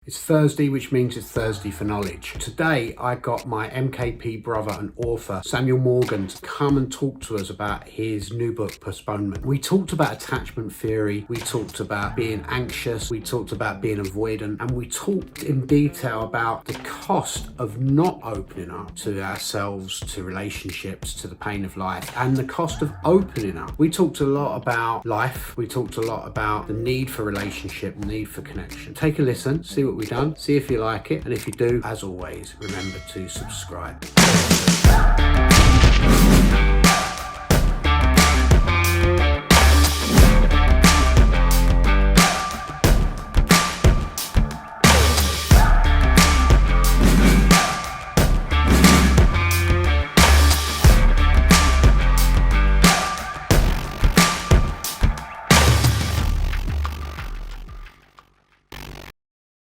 It's Thursday, which means it's Thursday for knowledge. Today, I got my MKP brother and author, Samuel Morgan, to come and talk to us about his new book, Postponement. We talked about attachment theory, we talked about being anxious, we talked about being avoidant, and we talked in detail about the cost of not opening up to ourselves, to relationships, to the pain of life, and the cost of opening up. We talked a lot about life, we talked a lot about the need for relationship, the need for connection. Take a listen, see what we've done, see if you like it, and if you do, as always, remember to subscribe.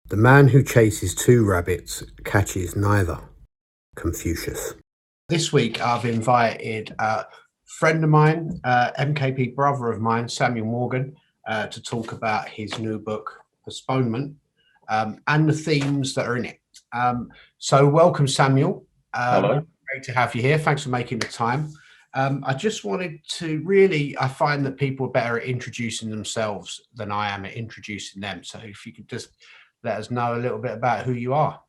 The man who chases two rabbits catches neither. Confucius. This week I've invited a friend of mine, MKP brother of mine, Samuel Morgan, to talk about his new book, Postponement, and the themes that are in it. So welcome, Samuel. Hello. Great to have you here. Thanks for making the time. I just wanted to I find that people are better at introducing themselves than I am at introducing them. So if you could just let us know a little bit about who you are.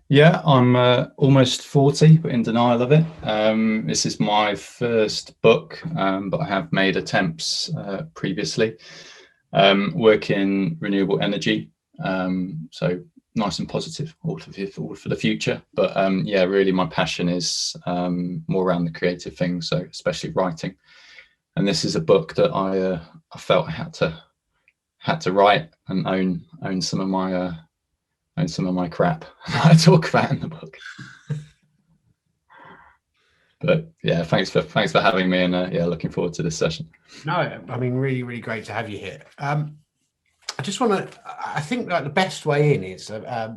Yeah, I'm almost 40, but in denial of it. This is my first book, but I have made attempts previously. Work in renewable energy, so nice and positive, all for the future. But yeah, really my passion is more around the creative things, so especially writing. And this is a book that I felt I had to write and own some of my crap I talk about in the book. But yeah, thanks for having me, and yeah, looking forward to this session. No, I mean, really great to have you here. I just want to, I think like the best way in is a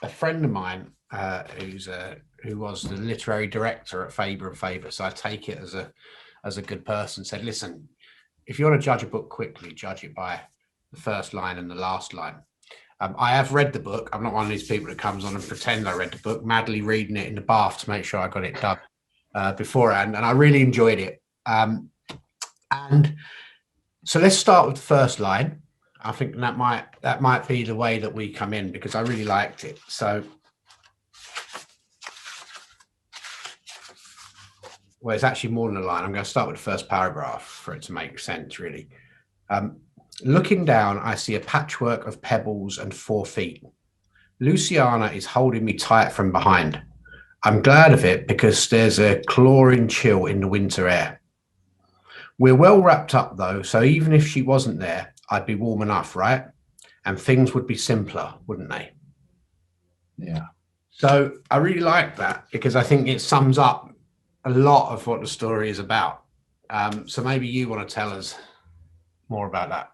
friend of mine who was the literary director at Faber and Faber, so I take it as a good person, said, listen, if you want to judge a book quickly, judge it by the first line and the last line. I have read the book. I'm not one of these people that comes on and pretend I read the book, madly reading it in the bath to make sure I got it done beforehand, and I really enjoyed it. And so let's start with the first line. I think that might be the way that we come in, because I really liked it. So, well, it's actually more than a line. I'm going to start with the first paragraph for it to make sense, really. Looking down, I see a patchwork of pebbles and 4 feet. Luciana is holding me tight from behind. I'm glad of it because there's a clawing chill in the winter air. We're well wrapped up though, so even if she wasn't there, I'd be warm enough, right? And things would be simpler, wouldn't they? Yeah. So I really like that because I think it sums up a lot of what the story is about. So maybe you want to tell us more about that.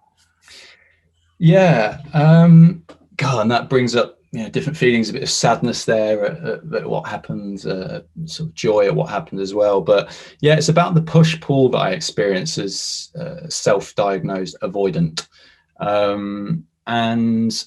Yeah, God, and that brings up different feelings, a bit of sadness there at what happened, sort of joy at what happened as well. But yeah, it's about the push-pull that I experience as self-diagnosed avoidant, and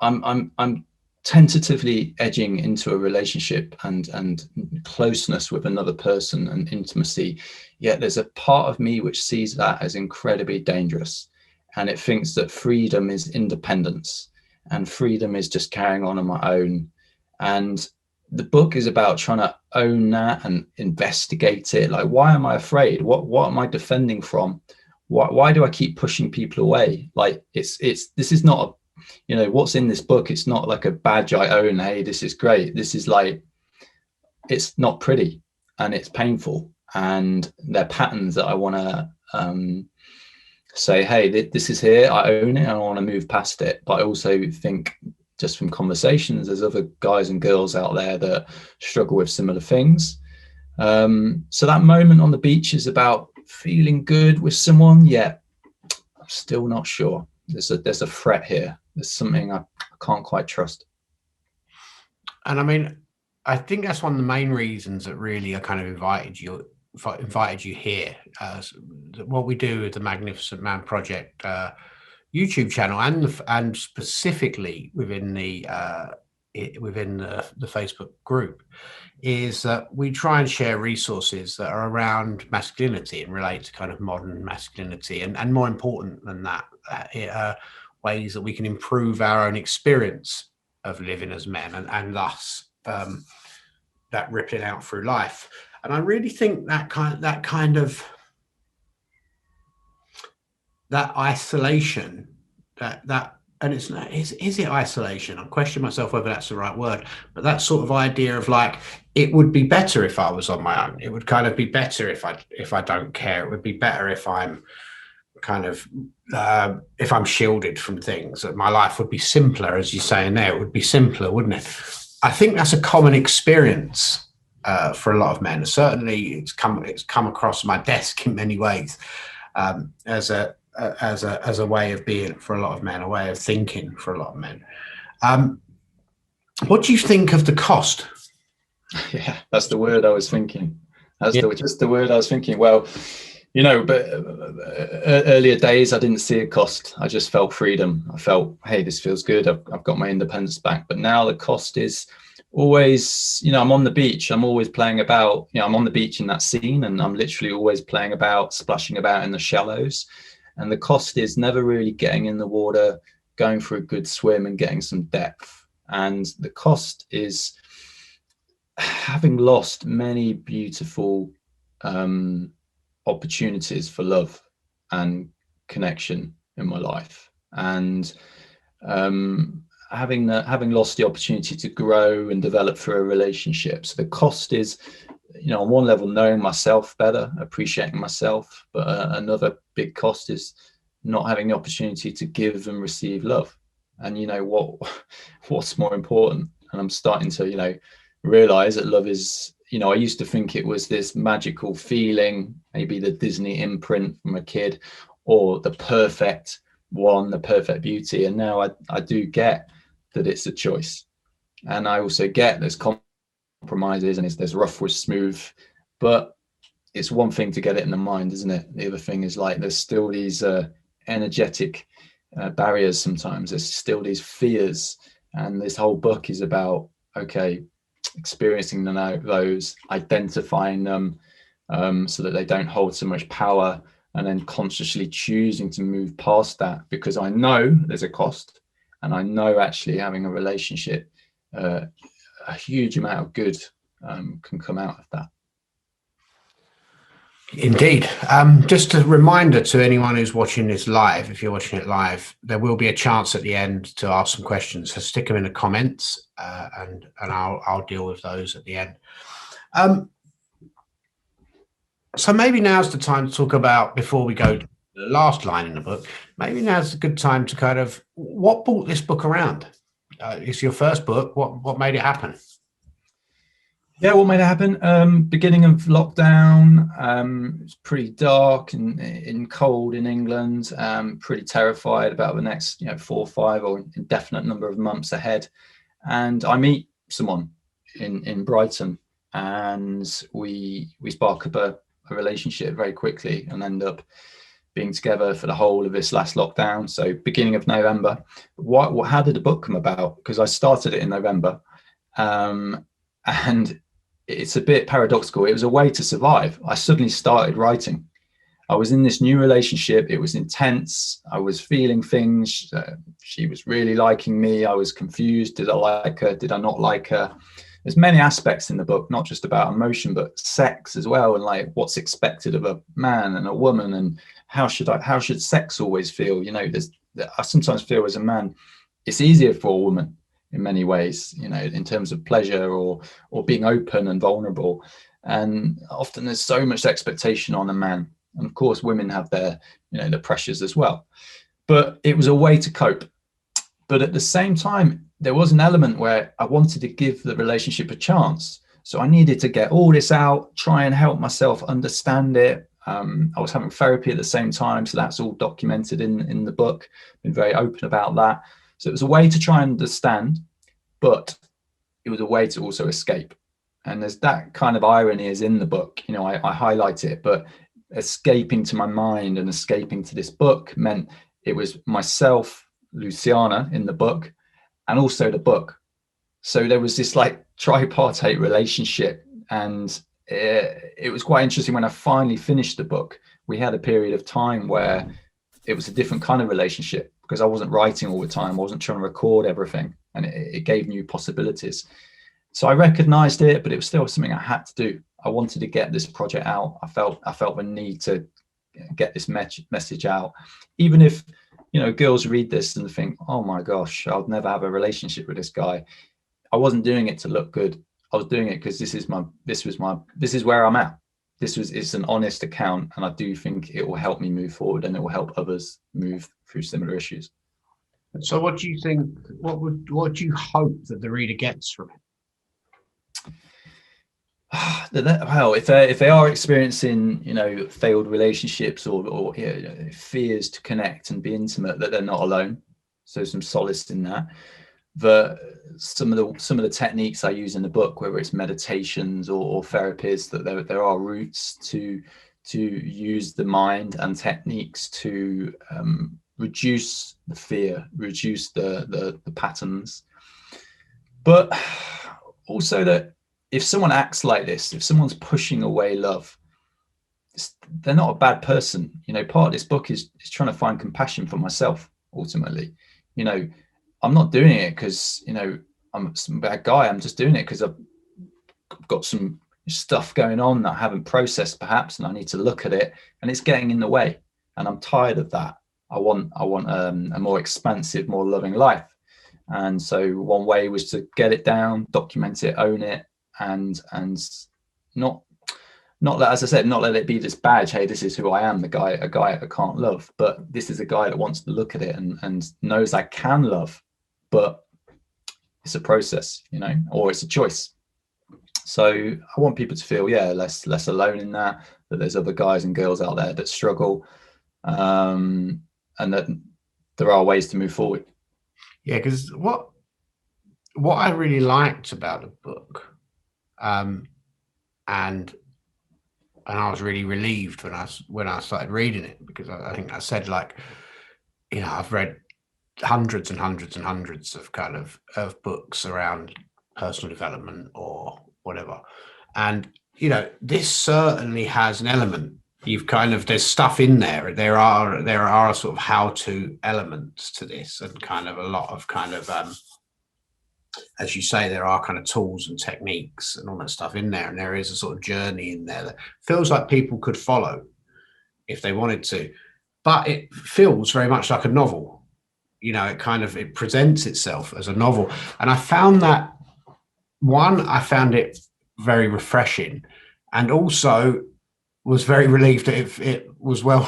I'm tentatively edging into a relationship and closeness with another person and intimacy. Yet there's a part of me which sees that as incredibly dangerous. And it thinks that freedom is independence and freedom is just carrying on my own. And the book is about trying to own that and investigate it. Like, why am I afraid? What am I defending from? Why do I keep pushing people away? Like, this is not what's in this book. It's not like a badge I own. Hey, this is great. This is like, it's not pretty and it's painful. And they're patterns that I want to, say, hey, this is here, I own it, and I want to move past it. But I also think, just from conversations, there's other guys and girls out there that struggle with similar things. So that moment on the beach is about feeling good with someone, yet I'm still not sure. There's a threat here. There's something I can't quite trust. And I mean, I think that's one of the main reasons that really I kind of invited you here. What we do with the Magnificent Man Project, YouTube channel and specifically within the Facebook group is that we try and share resources that are around masculinity and relate to kind of modern masculinity, and more important than that, ways that we can improve our own experience of living as men, and thus that rippling out through life. And I really think that kind of that isolation, and it's not, is it isolation? I question myself whether that's the right word, but that sort of idea of like, it would be better if I was on my own. It would kind of be better if I don't care. It would be better if I'm kind of if I'm shielded from things. That my life would be simpler, as you say in there. It would be simpler, wouldn't it? I think that's a common experience for a lot of men. Certainly, it's come across my desk in many ways as a way of being for a lot of men, a way of thinking for a lot of men. What do you think of the cost? Yeah, that's the word I was thinking. That's just the word I was thinking. Well, you know, but earlier days, I didn't see a cost. I just felt freedom. I felt, hey, this feels good. I've got my independence back. But now the cost is always, you know, I'm on the beach. I'm always playing about. You know, I'm on the beach in that scene, and I'm literally always playing about, splashing about in the shallows. And the cost is never really getting in the water, going for a good swim and getting some depth. And the cost is having lost many beautiful opportunities for love and connection in my life, and having lost the opportunity to grow and develop through a relationship. So the cost is, you know, on one level, knowing myself better, appreciating myself, but another big cost is not having the opportunity to give and receive love. And you know what's more important? And I'm starting to, you know, realize that love is, you know, I used to think it was this magical feeling, maybe the Disney imprint from a kid, or the perfect one, the perfect beauty. And now I do get that it's a choice. And I also get there's compromises, and there's rough with smooth, but it's one thing to get it in the mind, isn't it? The other thing is, like, there's still these energetic barriers. Sometimes there's still these fears, and this whole book is about, okay, experiencing those, identifying them, so that they don't hold so much power, and then consciously choosing to move past that, because I know there's a cost, and I know actually having a relationship, a huge amount of good can come out of that. Indeed. Just a reminder to anyone who's watching this live, if you're watching it live, there will be a chance at the end to ask some questions. So stick them in the comments, and I'll deal with those at the end. So maybe now's the time to talk about, before we go to the last line in the book, maybe now's a good time to kind of, what brought this book around? It's your first book. What made it happen? Yeah, what made it happen? Beginning of lockdown. It was pretty dark and cold in England. Pretty terrified about the next, 4 or 5 or indefinite number of months ahead. And I meet someone in Brighton, and we spark up a relationship very quickly, and end up being together for the whole of this last lockdown. So beginning of November. How did the book come about? Because I started it in November, and it's a bit paradoxical. It was a way to survive. I suddenly started writing. I was in this new relationship. It was intense. I was feeling things. She was really liking me. I was confused. Did I like her? Did I not like her? There's many aspects in the book, not just about emotion, but sex as well, and like what's expected of a man and a woman, and how should sex always feel? I sometimes feel as a man, it's easier for a woman in many ways, in terms of pleasure or being open and vulnerable. And often there's so much expectation on a man. And of course, women have their, the pressures as well. But it was a way to cope. But at the same time, there was an element where I wanted to give the relationship a chance. So I needed to get all this out, try and help myself understand it. I was having therapy at the same time. So that's all documented in the book. Been very open about that. So it was a way to try and understand, but it was a way to also escape. And there's that kind of irony is in the book. I highlight it, but escaping to my mind and escaping to this book meant it was myself, Luciana in the book, and also the book. So there was this like tripartite relationship, and it was quite interesting. When I finally finished the book, we had a period of time where it was a different kind of relationship, because I wasn't writing all the time. I wasn't trying to record everything, and it gave new possibilities. So I recognized it, but it was still something I had to do. I wanted to get this project out. I felt the need to get this message out, even if, you know, girls read this and think, oh my gosh, I'll never have a relationship with this guy. I wasn't doing it to look good. I was doing it because this is where I'm at. It's an honest account, and I do think it will help me move forward, and it will help others move through similar issues. So what do you think, what do you hope that the reader gets from it? Well, if they are experiencing, you know, failed relationships or you know, fears to connect and be intimate, that they're not alone. So some solace in that. Some of the techniques I use in the book, whether it's meditations or therapies, that there are routes to use the mind and techniques to reduce the fear, reduce the patterns, but also that if someone acts like this, if someone's pushing away love, they're not a bad person. You know, part of this book is trying to find compassion for myself. Ultimately, you know, I'm not doing it because, you know, I'm some bad guy. I'm just doing it because I've got some stuff going on that I haven't processed perhaps, and I need to look at it, and it's getting in the way, and I'm tired of that. I want a more expansive, more loving life. And so one way was to get it down, document it, own it, and not let, as I said, not let it be this badge. Hey, this is who I am, a guy I can't love. But this is a guy that wants to look at it and knows I can love, but it's a process, you know, or it's a choice. So I want people to feel, yeah, less alone in that there's other guys and girls out there that struggle, and that there are ways to move forward. Yeah, because what I really liked about the book, and I was really relieved when I started reading it, because I think I said, like, you know, I've read hundreds and hundreds and hundreds of kind of books around personal development or whatever, and you know, this certainly has an element. You've kind of, there's stuff in there. There are sort of how-to elements to this, and kind of a lot of kind of as you say, there are kind of tools and techniques and all that stuff in there, and there is a sort of journey in there that feels like people could follow if they wanted to, but it feels very much like a novel. You know, it presents itself as a novel, and I found it very refreshing, and also was very relieved that it was well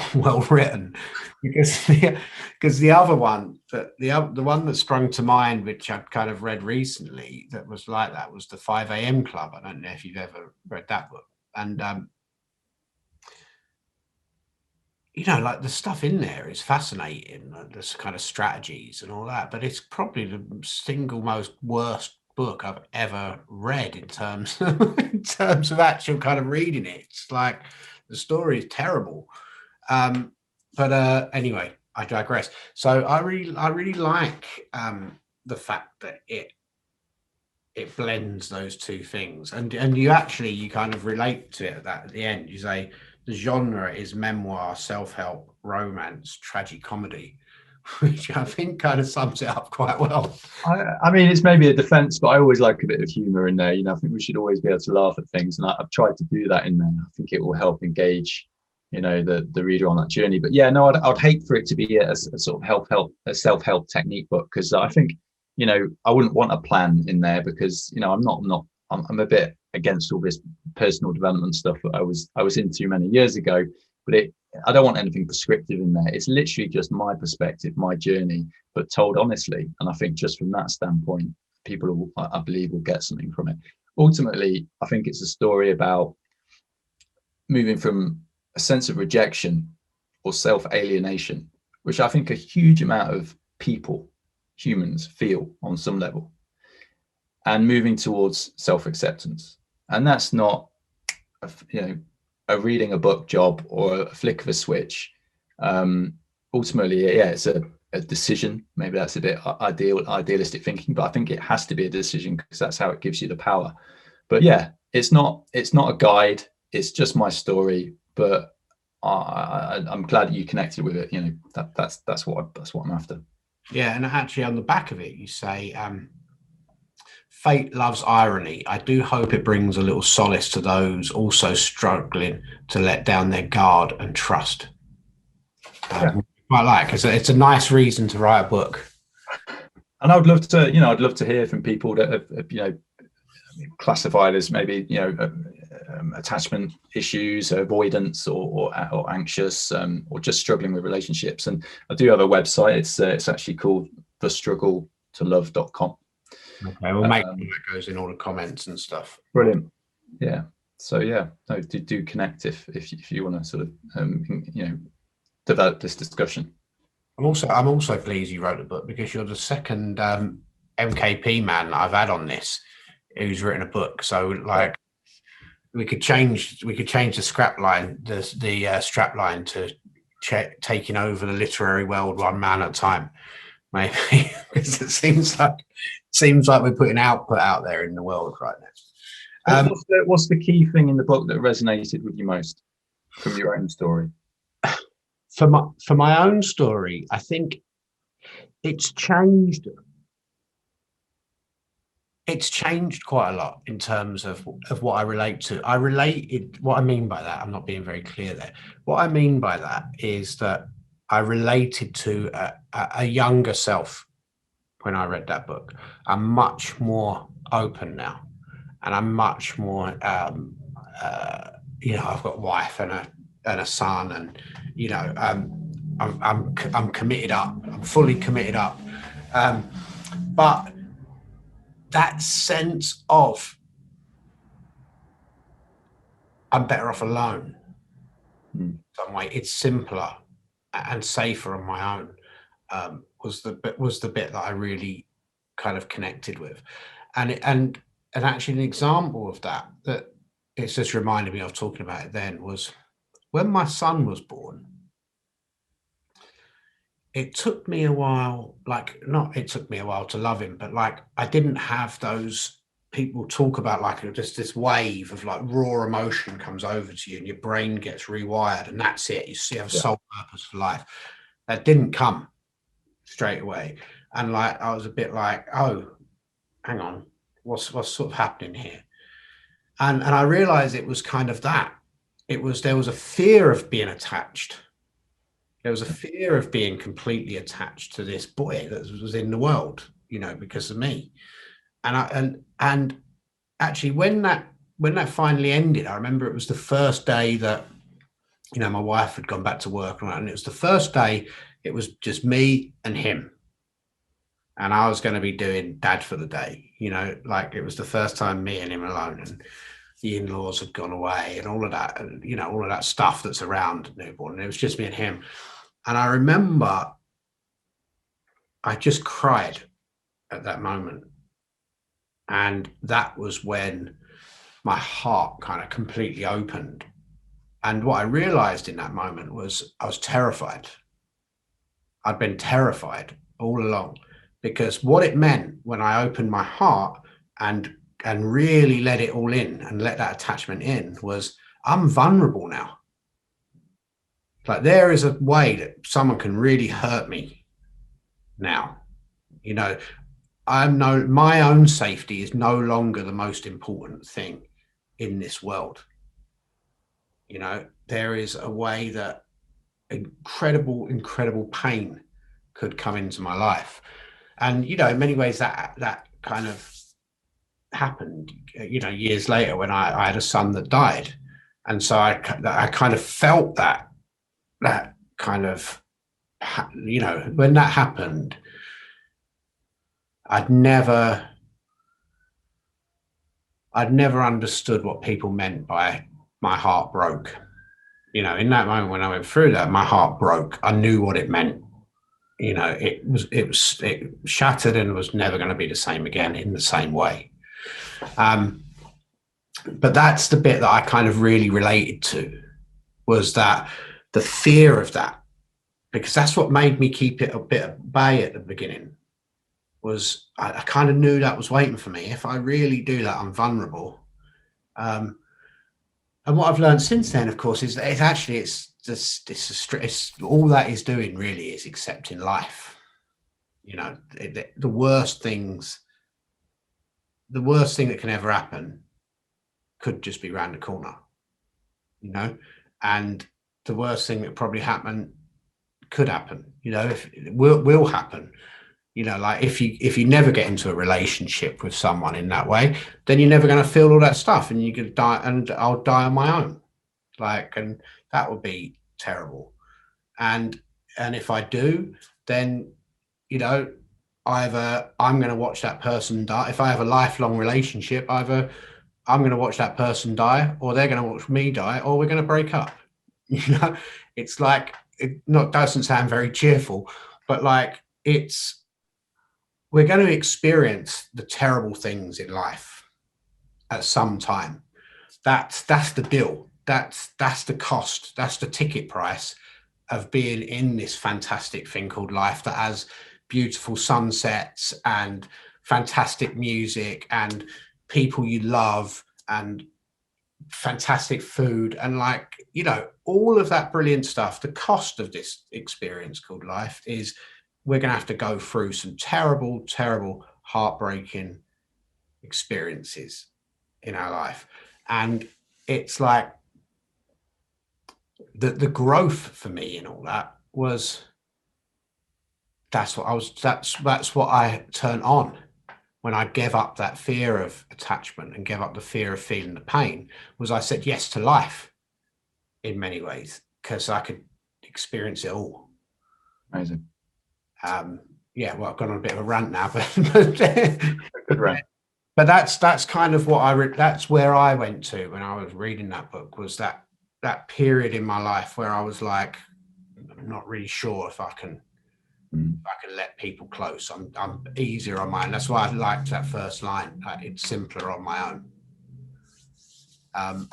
written, because the other one, the one that sprung to mind, which I'd kind of read recently that was like that, was the 5 a.m. Club. I don't know if you've ever read that book, and you know, like, the stuff in there is fascinating, this kind of strategies and all that, but it's probably the single most worst book I've ever read in terms of actual kind of reading it. It's like, the story is terrible. But anyway, I digress. So I really like the fact that it blends those two things, and you kind of relate to it at the end. You say the genre is memoir, self-help, romance, tragicomedy, which I think kind of sums it up quite well. I mean, it's maybe a defense, but I always like a bit of humor in there. You know, I think we should always be able to laugh at things, and I've tried to do that in there. I think it will help engage, you know, the reader on that journey. But yeah, no, I'd hate for it to be a sort of self-help technique book, because I think, you know, I wouldn't want a plan in there, because, you know, I'm a bit against all this personal development stuff that I was into many years ago, but I don't want anything prescriptive in there. It's literally just my perspective, my journey, but told honestly. And I think just from that standpoint, people, I believe, will get something from it. Ultimately, I think it's a story about moving from a sense of rejection or self-alienation, which I think a huge amount of humans feel on some level, and moving towards self-acceptance. And that's not a reading a book job or a flick of a switch. ultimately, yeah, it's a decision. Maybe that's a bit idealistic thinking, but I think it has to be a decision because that's how it gives you the power. But yeah, it's not a guide. It's just my story. But I'm glad that you connected with it. You know, that's what I'm after. Yeah, and actually on the back of it, you say, fate loves irony. I do hope it brings a little solace to those also struggling to let down their guard and trust. I like it's a nice reason to write a book. And I would love to, I'd love to hear from people that have classified as maybe, attachment issues, avoidance, or anxious, or just struggling with relationships. And I do have a website. It's actually called thestruggletolove.com. Okay, we'll make sure that goes in all the comments and stuff. Brilliant. Yeah. So yeah, no, do connect if you want to sort of develop this discussion. I'm also pleased you wrote the book because you're the second MKP man that I've had on this who's written a book. So like we could change the scrap line, the strap line to taking over the literary world one man at a time, maybe, because it seems like we're putting output out there in the world right now. What's the key thing in the book that resonated with you most from your own story? For my own story, I think it's changed. It's changed quite a lot in terms of what I relate to. What I mean by that, I'm not being very clear there. What I mean by that is that I related to a younger self when I read that book. I'm much more open now, and I'm much more, I've got a wife and a son, and I'm committed up. I'm fully committed up, but that sense of I'm better off alone. Some way it's simpler and safer on my own. Was the bit that I really kind of connected with, and actually an example of that it's just reminded me of talking about it then was when my son was born. It took me a while, it took me a while to love him, but like I didn't have those people talk about like just this wave of like raw emotion comes over to you and your brain gets rewired and that's it. You have a sole purpose for life. That didn't come straight away. And like I was a bit like, oh, hang on, what's sort of happening here? And I realized it was kind of that. There was a fear of being attached. There was a fear of being completely attached to this boy that was in the world, because of me. And actually when that finally ended, I remember it was the first day that, my wife had gone back to work, and it was the first day it was just me and him. And I was going to be doing dad for the day, like it was the first time me and him alone, and the in-laws had gone away and all of that, and, all of that stuff that's around newborn. And it was just me and him. And I remember I just cried at that moment. And that was when my heart kind of completely opened. And what I realized in that moment was I was terrified. I'd been terrified all along, because what it meant when I opened my heart and really let it all in and let that attachment in was I'm vulnerable now. Like there is a way that someone can really hurt me now. My own safety is no longer the most important thing in this world. There is a way that incredible pain could come into my life. And, in many ways that kind of happened, years later when I had a son that died. And so I kind of felt that kind of, when that happened, I'd never understood what people meant by my heart broke. In that moment when I went through that, my heart broke. I knew what it meant. It shattered and was never going to be the same again in the same way. But that's the bit that I kind of really related to, was that the fear of that because that's what made me keep it a bit at bay at the beginning. Was I kind of knew that was waiting for me. If I really do that, I'm vulnerable. And what I've learned since then, of course, is that it's all that is doing really is accepting life. You know, the worst thing that can ever happen could just be round the corner, you know, and the worst thing that probably could happen, you know, if it will happen. You know, like if you never get into a relationship with someone in that way, then you're never going to feel all that stuff, and you could die, and I'll die on my own. Like, and that would be terrible. And if I do, then, you know, either I'm going to watch that person die. If I have a lifelong relationship, either I'm going to watch that person die, or they're going to watch me die, or we're going to break up. You know, it's like, doesn't sound very cheerful, but like we're going to experience the terrible things in life at some time. That's the deal. That's the cost. That's the ticket price of being in this fantastic thing called life that has beautiful sunsets and fantastic music and people you love and fantastic food and, like, you know, all of that brilliant stuff. The cost of this experience called life is we're going to have to go through some terrible, terrible, heartbreaking experiences in our life. And it's like the growth for me in all that was, that's what I turned on when I gave up that fear of attachment and gave up the fear of feeling the pain. Was I said yes to life in many ways, because I could experience it all. Amazing. Yeah, well, I've gone on a bit of a rant now, but Good rant. But that's kind of what that's where I went to when I was reading that book, was that period in my life where I was like, I'm not really sure if I can let people close. I'm easier on my own. That's why I liked that first line. It's simpler on my own.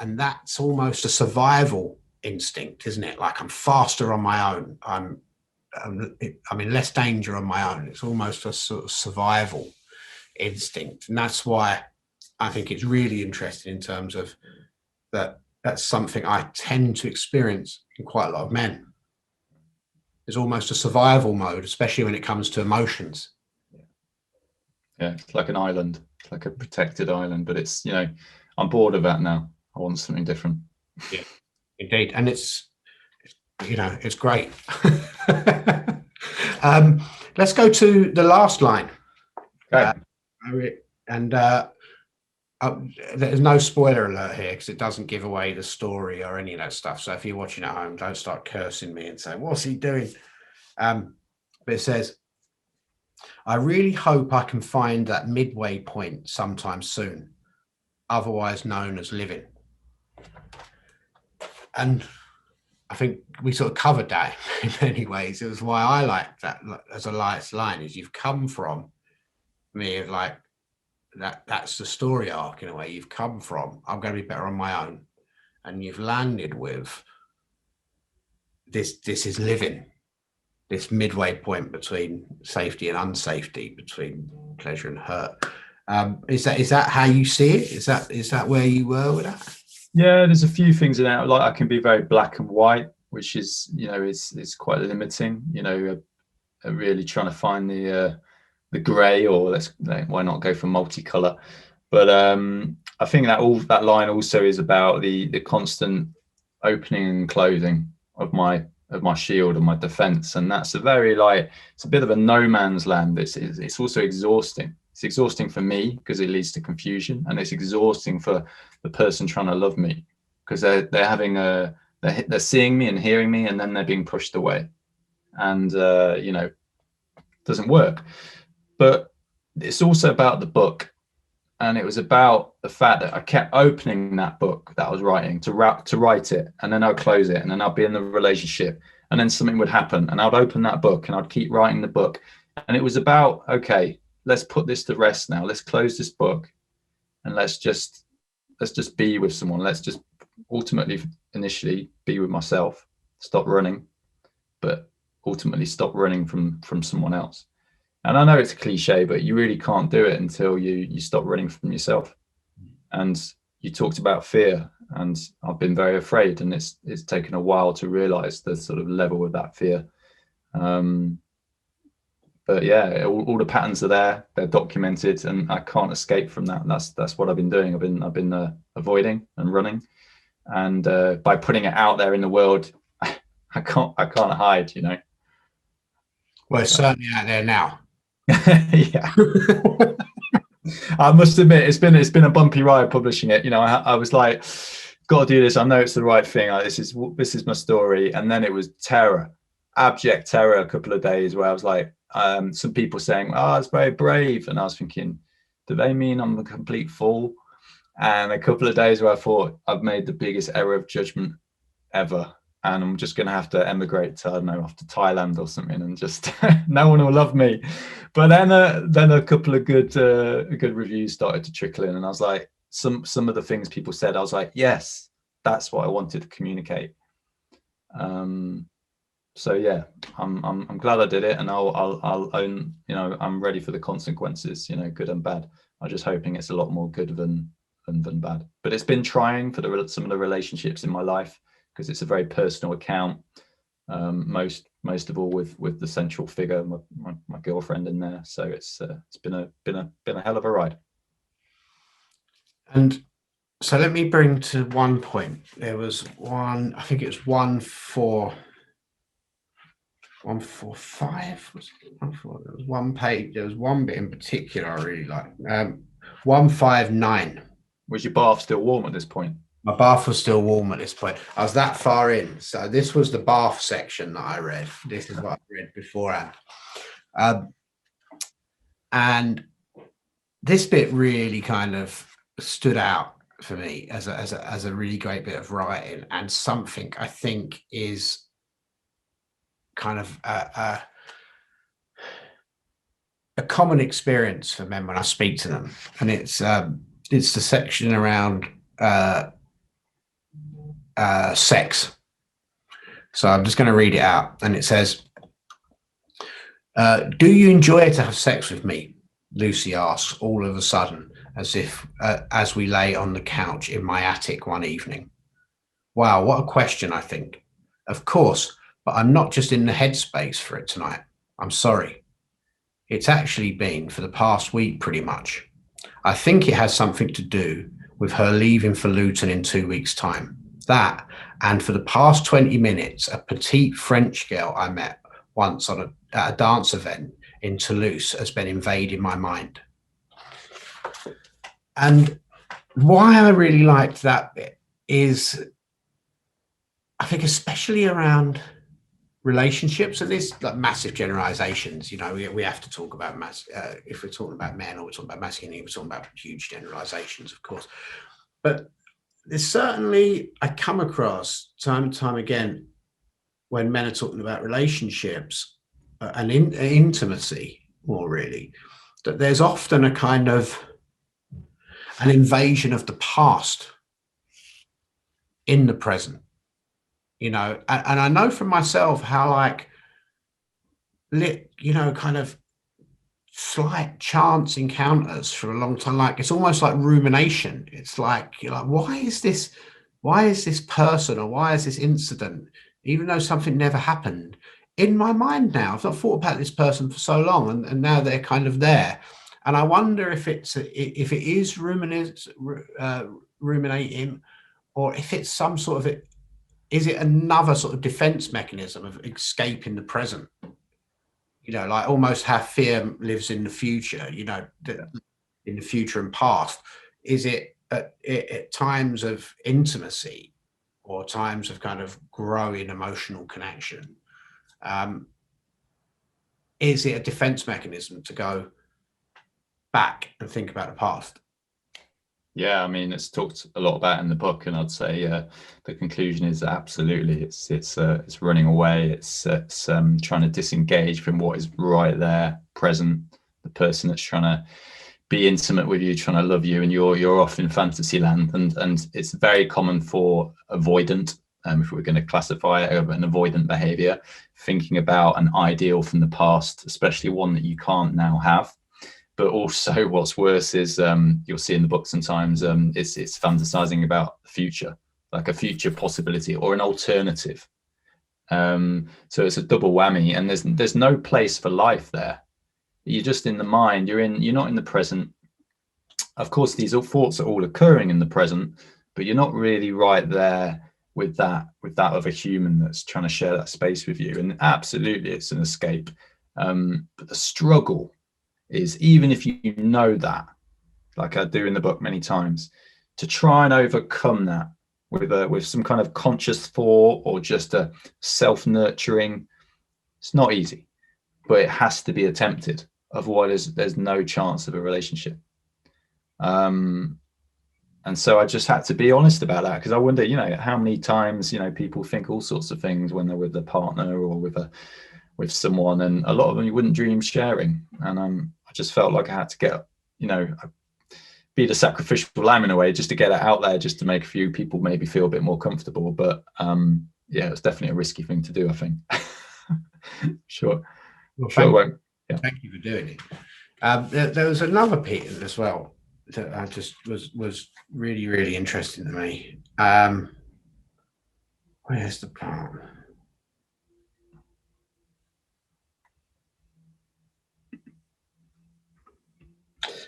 And that's almost a survival instinct, isn't it? Like, I'm faster on my own. I'm in less danger on my own. It's almost a sort of survival instinct. And that's why I think it's really interesting in terms of that. That's something I tend to experience in quite a lot of men. There's almost a survival mode, especially when it comes to emotions. Yeah, it's like an island. It's like a protected island, but it's, you know, I'm bored of that now. I want something different. Yeah, indeed. And it's you know, it's great. Let's go to the last line. Okay. There's no spoiler alert here because it doesn't give away the story or any of that stuff. So if you're watching at home, don't start cursing me and saying, what's he doing? But it says, I really hope I can find that midway point sometime soon, otherwise known as living. And I think we sort of covered that in many ways. It was why I like that as a last line, is you've come from me of like, that's the story arc in a way. You've come from, I'm going to be better on my own, and you've landed with this is living, this midway point between safety and unsafety, between pleasure and hurt. Is that how you see it? Is that where you were with that? Yeah, there's a few things in that. Like, I can be very black and white, which is, you know, it's quite limiting. You know, really trying to find the grey, or why not go for multicolor? But I think that line also is about the constant opening and closing of my shield, of my defense, and that's it's a bit of a no man's land. It's also exhausting. It's exhausting for me because it leads to confusion, and it's exhausting for the person trying to love me because they're seeing me and hearing me, and then they're being pushed away, and you know, doesn't work. But it's also about the book, and it was about the fact that I kept opening that book that I was writing to write it, and then I'd close it, and then I'd be in the relationship, and then something would happen, and I'd open that book, and I'd keep writing the book, and it was about, okay, let's put this to rest now. Let's close this book, and let's just be with someone. Let's just ultimately, initially, be with myself. Stop running, but ultimately stop running from someone else. And I know it's a cliche, but you really can't do it until you stop running from yourself. And you talked about fear, and I've been very afraid, and it's taken a while to realize the sort of level of that fear. But yeah, all the patterns are there, they're documented, and I can't escape from that. And that's what I've been doing. I've been avoiding and running, and by putting it out there in the world, I can't hide, you know. Well, it's certainly out there now. Yeah. I must admit, it's been a bumpy ride publishing it. You know, I was like, got to do this. I know it's the right thing. Like, this is my story. And then it was terror, abject terror. A couple of days where I was like, some people saying, "Oh, it's very brave," and I was thinking, do they mean I'm a complete fool? And a couple of days where I thought I've made the biggest error of judgment ever, and I'm just going to have to emigrate to, I don't know, off to Thailand or something, and just no one will love me. But then a couple of good reviews started to trickle in, and I was like, some of the things people said, I was like, yes, that's what I wanted to communicate. So yeah, I'm glad I did it, and I'll own, you know, I'm ready for the consequences, you know, good and bad. I'm just hoping it's a lot more good than bad. But it's been trying for some of the relationships in my life, because it's a very personal account. Most of all with the central figure, my girlfriend in there. So it's been a hell of a ride. And so let me bring to one point. There was one, I think it was 145. There was one page. There was one bit in particular I really liked. 159. Was your bath still warm at this point? My bath was still warm at this point. I was that far in. So this was the bath section that I read. This is what I read beforehand. And this bit really kind of stood out for me as a really great bit of writing, and something I think is kind of a common experience for men when I speak to them. And it's the section around sex. So I'm just going to read it out, and it says, "Do you enjoy to have sex with me?" Lucy asks all of a sudden, as we lay on the couch in my attic one evening. Wow, what a question, I think. Of course, but I'm not just in the headspace for it tonight. I'm sorry. It's actually been for the past week, pretty much. I think it has something to do with her leaving for Luton in 2 weeks' time. That, and for the past 20 minutes, a petite French girl I met once at a dance event in Toulouse has been invading my mind. And why I really liked that bit is, I think, especially around relationships, and this like massive generalizations, you know, we have to talk about if we're talking about men or we're talking about masculinity, we're talking about huge generalizations, of course. But there's certainly, I come across time and time again when men are talking about relationships and intimacy more really, that there's often a kind of an invasion of the past in the present, you know. And I know from myself how, like, you know, kind of slight chance encounters for a long time, like it's almost like rumination. It's like, you're like, why is this person, or why is this incident, even though something never happened, in my mind now? I've not thought about this person for so long, and now they're kind of there. And I wonder if it is ruminating, or if it's some sort of is it another sort of defense mechanism of escaping the present? You know, like almost how fear lives in the future, you know, in the future and past. Is it at times of intimacy or times of kind of growing emotional connection? Is it a defense mechanism to go back and think about the past? Yeah, I mean, it's talked a lot about in the book, and I'd say the conclusion is absolutely it's running away. It's trying to disengage from what is right there, present. The person that's trying to be intimate with you, trying to love you, and you're off in fantasy land. And it's very common for avoidant if we're going to classify it as an avoidant behavior, thinking about an ideal from the past, especially one that you can't now have. But also what's worse is you'll see in the book sometimes it's fantasizing about the future, like a future possibility or an alternative. So it's a double whammy, and there's no place for life there. You're just in the mind, you're not in the present. Of course, these thoughts are all occurring in the present, but you're not really right there with that other human that's trying to share that space with you. And absolutely, it's an escape. But the struggle is, even if you know that, like I do in the book many times, to try and overcome that with some kind of conscious thought or just a self-nurturing, it's not easy, but it has to be attempted. Otherwise, there's no chance of a relationship. And so I just had to be honest about that, because I wonder, how many times, people think all sorts of things when they're with a partner or with someone, and a lot of them you wouldn't dream sharing. And I just felt like I had to get, be the sacrificial lamb in a way, just to get it out there, just to make a few people maybe feel a bit more comfortable. But yeah, it's definitely a risky thing to do, I think. Sure. Well, thank you for doing it. There was another Peter as well that I just was really, really interesting to me. Where's the part?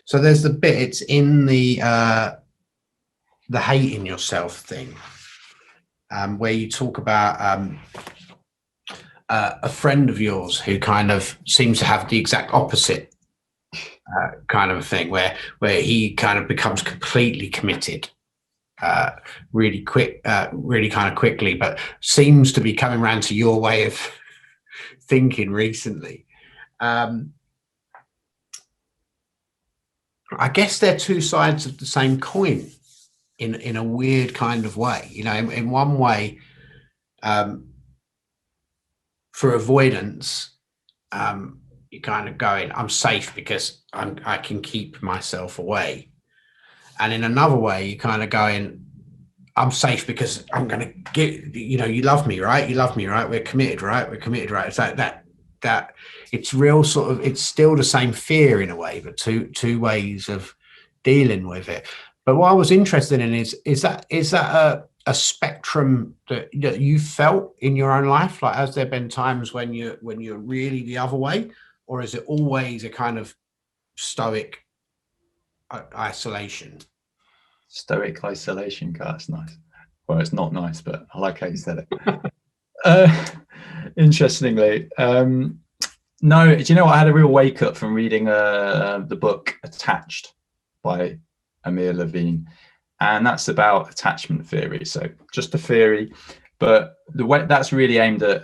So there's the bit, it's in the hating yourself thing, where you talk about a friend of yours who kind of seems to have the exact opposite kind of a thing, where he kind of becomes completely committed really kind of quickly, but seems to be coming around to your way of thinking recently. I guess they're two sides of the same coin in a weird kind of way. In one way, for avoidance, you're kind of going, I'm safe because I can keep myself away. And in another way, you're kind of going, I'm safe because I'm going to get, you love me, right? You love me, right? We're committed, right? We're committed, right? It's like that it's real sort of, it's still the same fear in a way, but two ways of dealing with it. But what I was interested in is that a spectrum that you felt in your own life? Like, has there been times when you're really the other way, or is it always a kind of stoic isolation? Stoic isolation, God, that's nice. Well, it's not nice, but I like how you said it. Interestingly, no, do you know what? I had a real wake up from reading the book Attached by Amir Levine, and that's about attachment theory. So just a theory, but the way that's really aimed at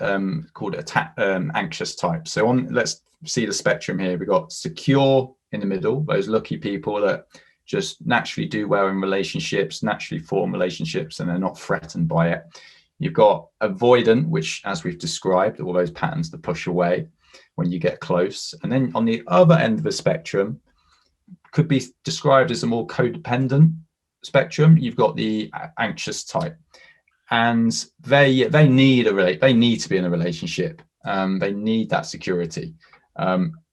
called anxious type. So let's see the spectrum here. We've got secure in the middle, those lucky people that just naturally do well in relationships, naturally form relationships, and they're not threatened by it. You've got avoidant, which, as we've described, all those patterns that push away when you get close. And then on the other end of the spectrum, could be described as a more codependent spectrum. You've got the anxious type, and they need to be in a relationship. They need that security,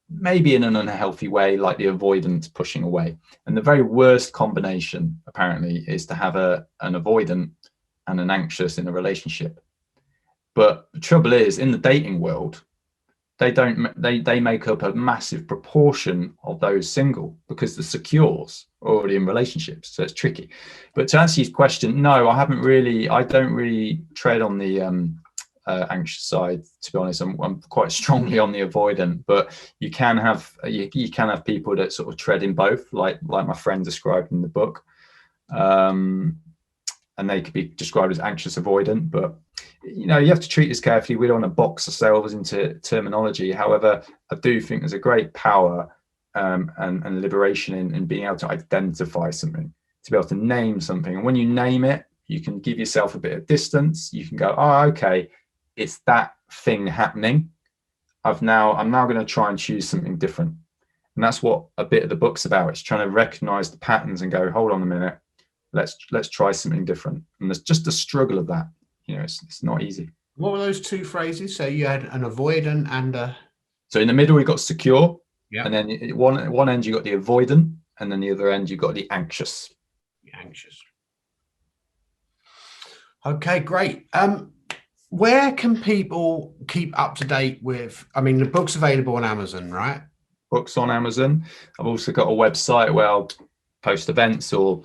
maybe in an unhealthy way, like the avoidant pushing away. And the very worst combination, apparently, is to have an avoidant and an anxious in a relationship. But the trouble is, in the dating world, they make up a massive proportion of those single, because the secures are already in relationships, so it's tricky. But to answer your question, no, I don't really tread on the anxious side, to be honest. I'm quite strongly on the avoidant, but you can have people that sort of tread in both, like my friend described in the book, and they could be described as anxious avoidant. But you have to treat this carefully. We don't want to box ourselves into terminology. However, I do think there's a great power and liberation in being able to identify something, to be able to name something. And when you name it, you can give yourself a bit of distance. You can go, oh, okay, it's that thing happening. I'm now going to try and choose something different. And that's what a bit of the book's about. It's trying to recognize the patterns and go, hold on a minute, let's try something different. And there's just a struggle of that, it's not easy. What were those two phrases? So you had an avoidant and a... So in the middle, we got secure. Yeah. And then one end, you got the avoidant. And then the other end, you got the anxious. Anxious. Okay, great. Where can people keep up to date with, I mean, the book's available on Amazon, right? Books on Amazon. I've also got a website where I'll post events or,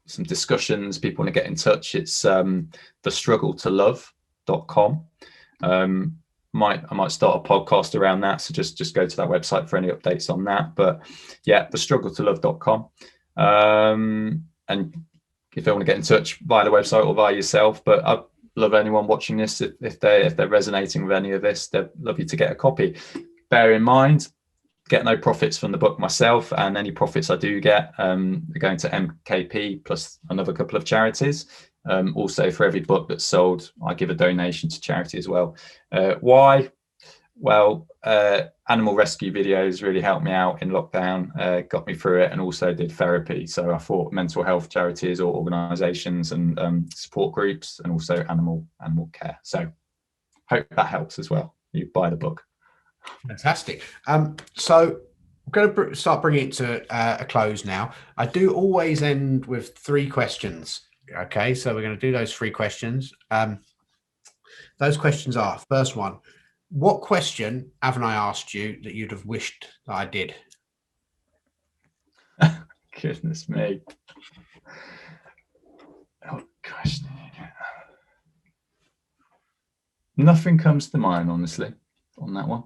some discussions. People want to get in touch. It's thestruggletolove.com. I might start a podcast around that. So just go to that website for any updates on that. But yeah, thestruggletolove.com. And if they want to get in touch via the website or via yourself, but I'd love anyone watching this, if they're resonating with any of this, they'd love you to get a copy. Bear in mind, get no profits from the book myself, and any profits I do get are going to MKP plus another couple of charities. Also, for every book that's sold, I give a donation to charity as well. Why? Well, animal rescue videos really helped me out in lockdown, got me through it, and also did therapy. So I thought mental health charities or organisations and support groups, and also animal care. So hope that helps as well. You buy the book. Fantastic. So I'm going to start bringing it to a close now. I do always end with 3 questions. Okay, so we're going to do those 3 questions. Those questions are, first one, what question haven't I asked you that you'd have wished that I did? Goodness me. Oh, gosh. Nothing comes to mind, honestly, on that one.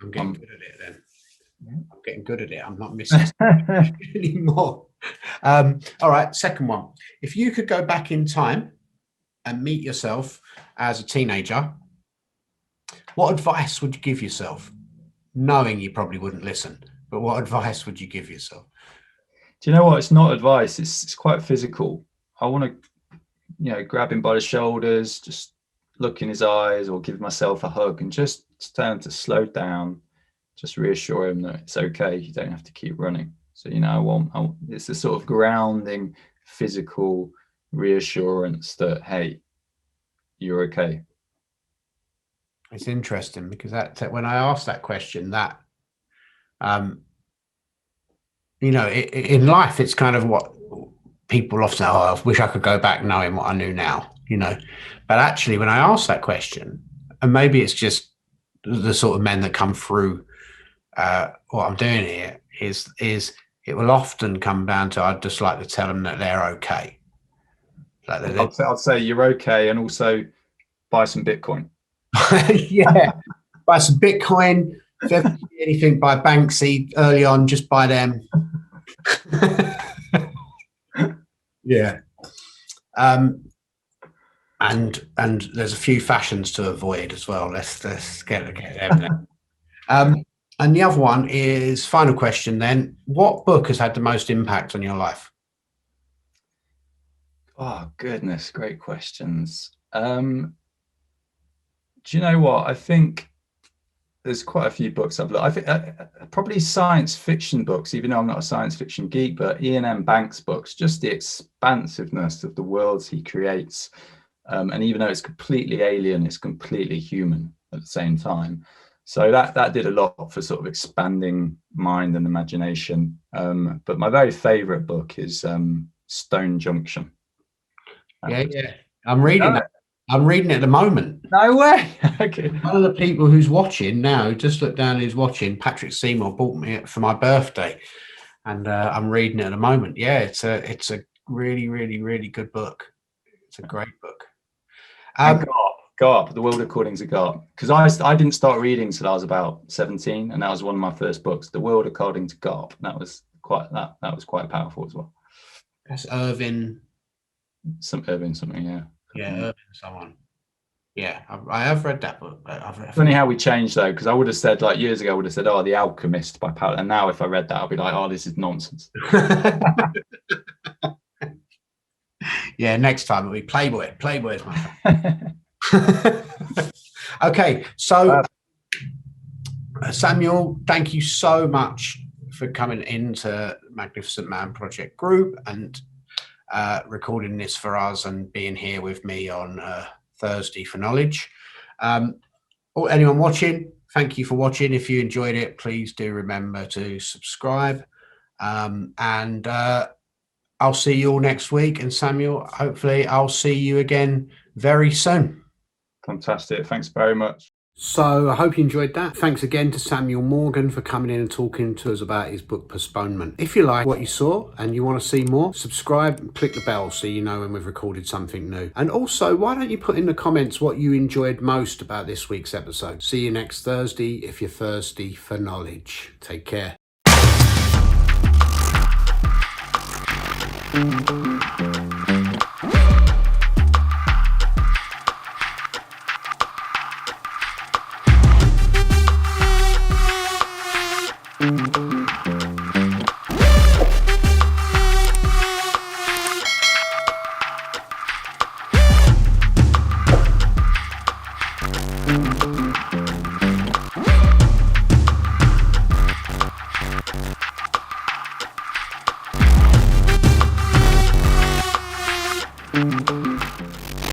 I'm getting good at it then. I'm getting good at it. I'm not missing anymore. All right, second one. If you could go back in time and meet yourself as a teenager, what advice would you give yourself? Knowing you probably wouldn't listen, but what advice would you give yourself? Do you know what? It's not advice. It's quite physical. I want to, grab him by the shoulders, just look in his eyes, or give myself a hug and just tell him to slow down. Just reassure him that it's okay. You don't have to keep running. So, it's a sort of grounding, physical reassurance that, hey, you're okay. It's interesting because that when I asked that question, that in life, it's kind of what people often say, oh, I wish I could go back knowing what I knew now, But actually, when I asked that question, and maybe it's just the sort of men that come through what I'm doing here, is it will often come down to, I'd just like to tell them that they're okay. I'd say you're okay, and also buy some Bitcoin. Yeah, buy some Bitcoin. If ever you see anything by Banksy early on, just buy them. Yeah. And there's a few fashions to avoid as well. Let's get them there. And the other one is, final question then, what book has had the most impact on your life? Oh, goodness, great questions. Do you know what? I think there's quite a few books I've looked. I think probably science fiction books, even though I'm not a science fiction geek, but Ian M. Banks books, just the expansiveness of the worlds he creates. And even though it's completely alien, it's completely human at the same time. So that did a lot for sort of expanding mind and imagination. But my very favorite book is Stone Junction. Yeah. I'm reading that. I'm reading it at the moment. No way. Okay. One of the people who's watching now, just looked down, who's watching, Patrick Seymour, bought me it for my birthday, and I'm reading it at the moment. Yeah, it's a really, really, really good book. It's a great book. Garp, The World According to Garp, because I didn't start reading till I was about 17, and that was one of my first books, The World According to Garp. That was quite powerful as well. That's Irvin. Irvin something, yeah. Yeah, Irvin someone. Yeah, I have read that book. Funny how we changed though, because I would have said, like years ago, I would have said, oh, The Alchemist by Paolo, and now if I read that, I'll be like, oh, this is nonsense. Yeah, next time it'll be Playboy. Playboy is my Okay, so Samuel, thank you so much for coming into Magnificent Man Project Group and recording this for us and being here with me on Thursday for knowledge. Or anyone watching, thank you for watching. If you enjoyed it, please do remember to subscribe. And I'll see you all next week. And Samuel, hopefully I'll see you again very soon. Fantastic. Thanks very much. So I hope you enjoyed that. Thanks again to Samuel Morgan for coming in and talking to us about his book Postponement. If you like what you saw and you want to see more, subscribe and click the bell so you know when we've recorded something new. And also, why don't you put in the comments what you enjoyed most about this week's episode? See you next Thursday if you're thirsty for knowledge. Take care. Thank you.